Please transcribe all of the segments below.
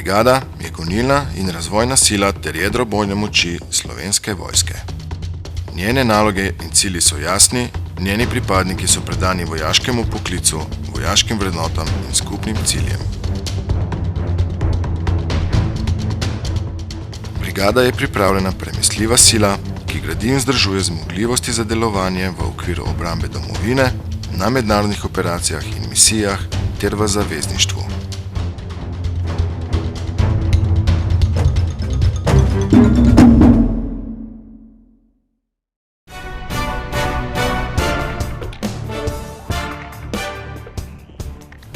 brigada je gonilna in razvojna sila ter jedro bojne moči Slovenske vojske. Njene naloge in cilji so jasni, njeni pripadniki so predani vojaškemu poklicu, vojaškim vrednotam in skupnim ciljem. Brigada je pripravljena premisljiva sila, ki gradi in vzdržuje zmogljivosti za delovanje v okviru obrambe domovine, na mednarodnih operacijah in misijah ter v zavezništvu.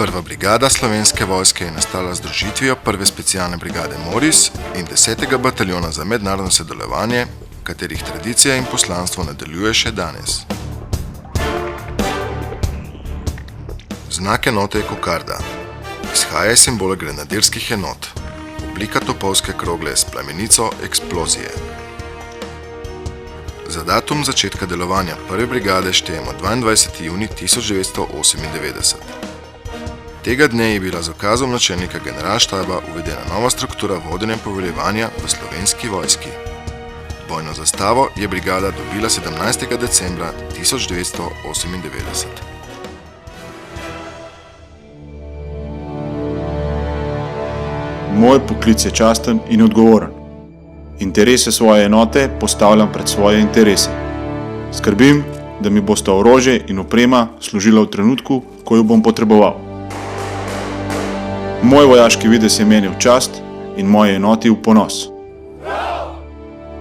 Prva brigada Slovenske vojske je nastala z združitvijo prve specialne brigade Moris in 10. bataljona za mednarodno sodelovanje, katerih tradicija in poslanstvo nadaljuje še danes. Znak enote je kokarda. Izhaja iz simbola grenadirskih enot, oblika topovske krogle s plamenico eksplozije. Za datum začetka delovanja prve brigade štejemo 22. junij 1998. Tega dne je bila z ukazom načelnika generalštaba uvedena nova struktura vodenja in poveljevanja v Slovenski vojski. Bojno zastavo je brigada dobila 17. decembra 1998. Moj poklic je časten in odgovoren. Interese svoje enote postavljam pred svoje interese. Skrbim, da mi bosta orožje in oprema služila v trenutku, ko jo bom potreboval. Moj vojaški videz je meni v čast in moje enoti v ponos.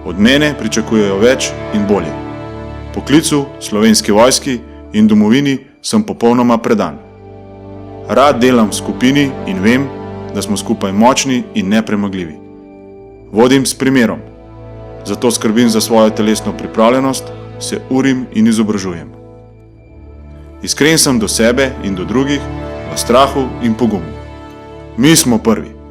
Od mene pričakujejo več in bolje. Poklicu, Slovenski vojski in domovini sem popolnoma predan. Rad delam v skupini in vem, da smo skupaj močni in nepremagljivi. Vodim s primerom, zato skrbim za svojo telesno pripravljenost, se urim in izobražujem. Iskren sem do sebe in do drugih, v strahu in pogumu. Mi smo prvi.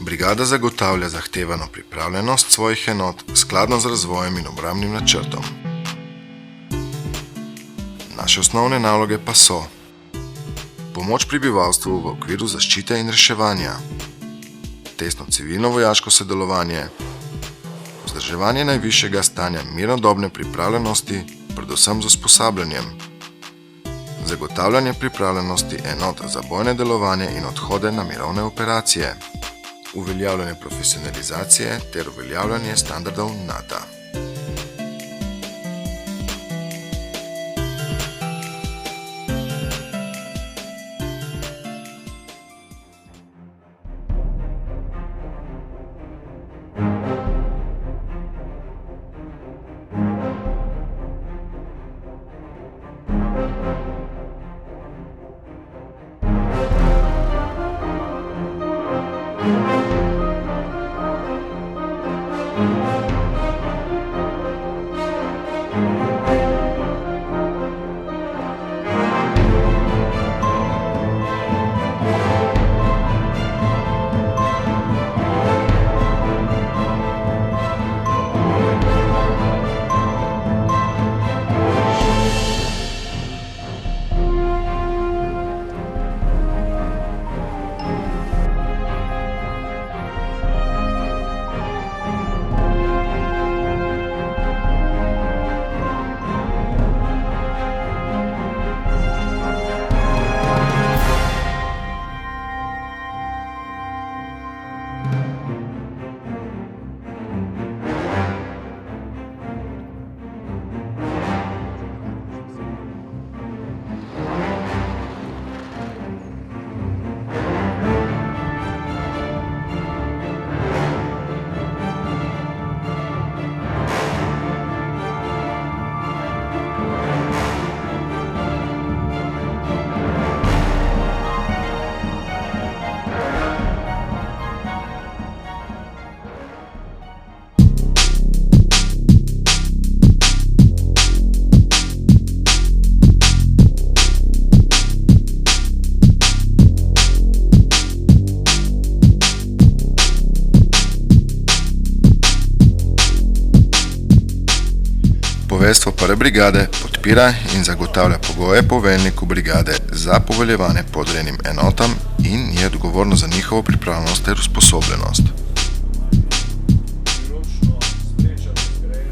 Brigada zagotavlja zahtevano pripravljenost svojih enot skladno z razvojem in obrambnim načrtom. Naše osnovne naloge pa so: pomoč prebivalstvu v okviru zaščite in reševanja, tesno civilno-vojaško sodelovanje, vzdrževanje najvišjega stanja mirnodobne pripravljenosti, predvsem z usposabljanjem, zagotavljanje pripravljenosti enot za bojne delovanje in odhode na mirovne operacije, uveljavljanje profesionalizacije ter uveljavljanje standardov NATO. Poveljstvo prve brigade podpira in zagotavlja pogoje poveljniku brigade za poveljevanje podrejenim enotam in je odgovorno za njihovo pripravljenost ter usposobljenost.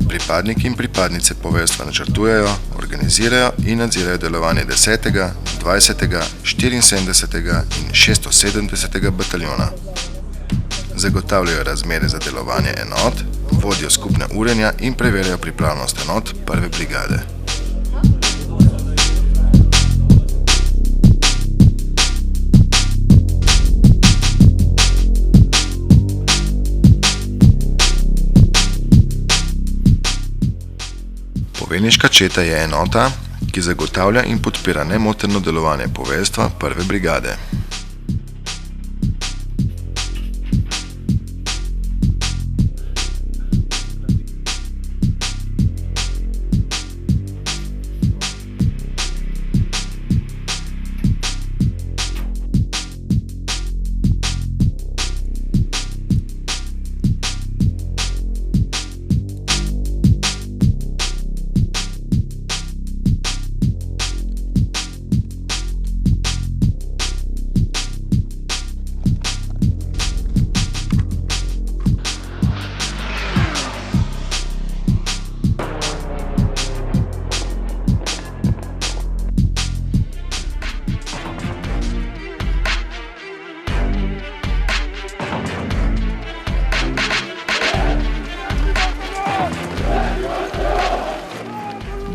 Pripadniki in pripadnice poveljstva načrtujejo, organizirajo in nadzirajo delovanje 10., 20., 74. in 670. bataljona. Zagotavljajo razmere za delovanje enot, vodijo skupne urjenja in preverjajo pripravljenost enot prve brigade. Poveljniška četa je enota, ki zagotavlja in podpira nemoteno delovanje poveljstva prve brigade.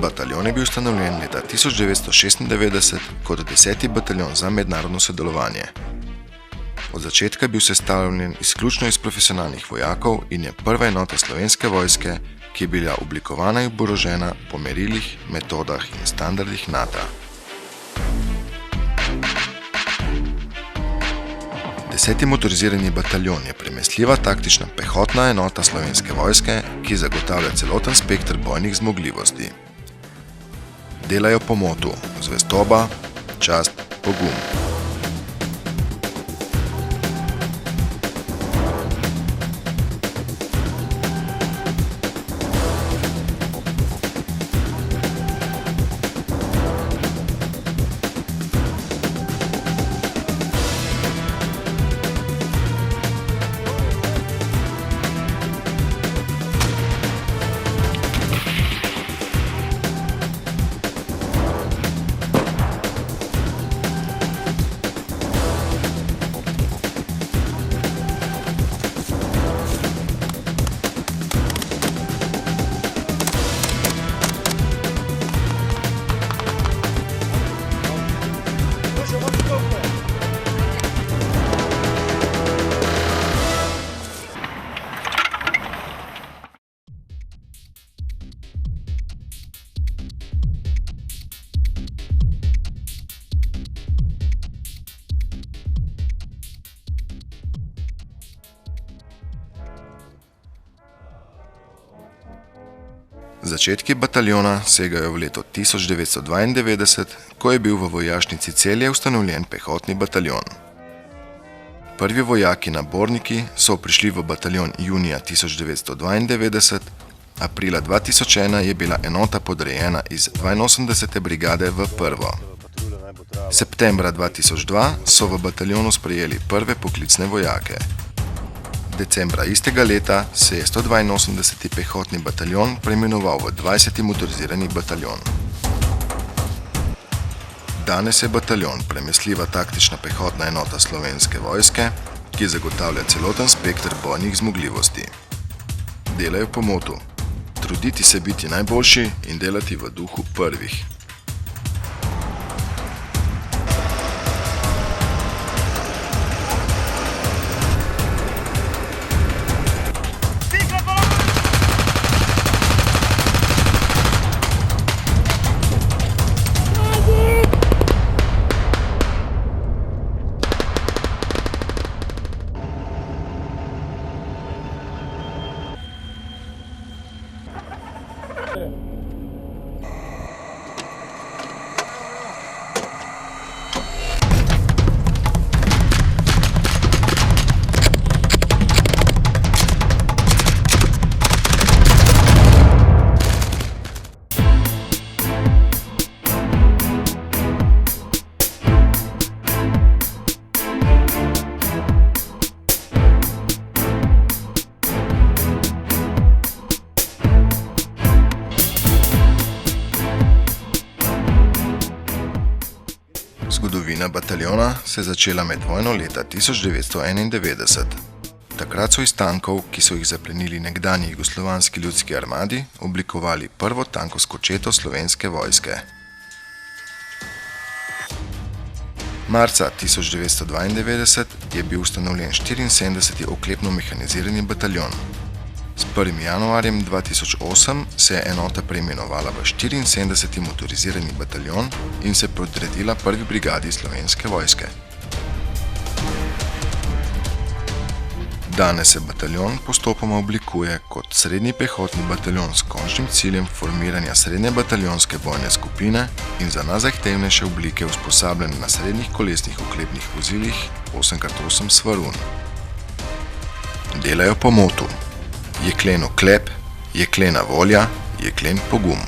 Bataljon je bil ustanovljen leta 1996 kot 10. bataljon za mednarodno sodelovanje. Od začetka je bil sestavljen izključno iz profesionalnih vojakov in je prva enota Slovenske vojske, ki je bila oblikovana in oborožena po merilih, metodah in standardih NATO. 10. motorizirani bataljon je premestljiva taktična pehotna enota Slovenske vojske, ki zagotavlja celoten spekter bojnih zmogljivosti. Delajo po motu zvestoba, čast, pogum. Začetki bataljona segajo v leto 1992, ko je bil v vojašnici Celje ustanovljen pehotni bataljon. Prvi vojaki naborniki so prišli v bataljon junija 1992, aprila 2001 je bila enota podrejena iz 82. brigade v prvo. Septembra 2002 so v bataljonu sprejeli prve poklicne vojake. Decembra istega leta se je 182. pehotni bataljon preimenoval v 20. motorizirani bataljon. Danes je bataljon premestljiva taktična pehotna enota Slovenske vojske, ki zagotavlja celoten spekter bojnih zmogljivosti. Delajo po motu: truditi se biti najboljši in delati v duhu prvih. zgodovina bataljona se je začela med vojno leta 1991. Takrat so iz tankov, ki so jih zaplenili nekdanji jugoslovanski ljudski armadi, oblikovali prvo tankovsko četo Slovenske vojske. Marca 1992 je bil ustanovljen 74. oklepno mehanizirani bataljon. S 1. januarjem 2008 se je enota preimenovala v 74. motorizirani bataljon in se podredila 1. brigadi Slovenske vojske. Danes se bataljon postopoma oblikuje kot srednji pehotni bataljon s končnim ciljem formiranja srednje bataljonske bojne skupine in za najzahtevnejše oblike usposabljen na srednjih kolesnih oklepnih vozilih 8x8 Svarun. Delajo po motu: jeklen oklep, jeklena volja, jeklen pogum.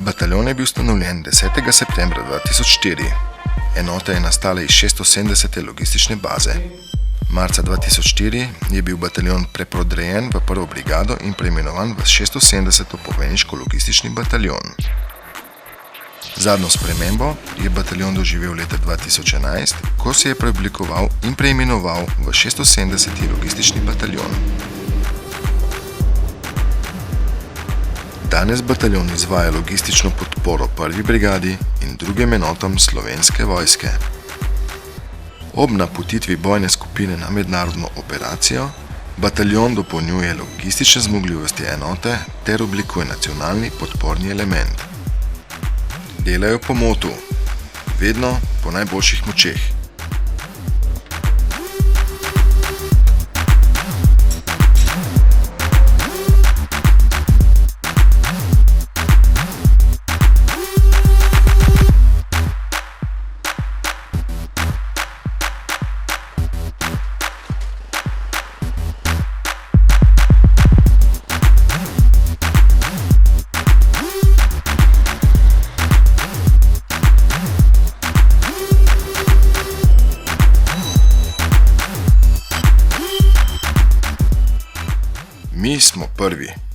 Bataljon je bil ustanovljen 10. septembra 2004. Enota je nastala iz 670. logistične baze. Marca 2004 je bil bataljon prepodrejen v 1. brigado in preimenovan v 670. povojniško-logistični bataljon. Zadnjo spremembo je bataljon doživel leta 2011, ko se je preoblikoval in preimenoval v 670. logistični bataljon. Danes bataljon izvaja logistično podporo 1. brigadi in drugim enotam Slovenske vojske. Ob napotitvi bojne skupine na mednarodno operacijo, bataljon dopolnjuje logistične zmogljivosti enote ter oblikuje nacionalni podporni element. Delajo po motu: vedno po najboljših močeh. Mi smo prvi.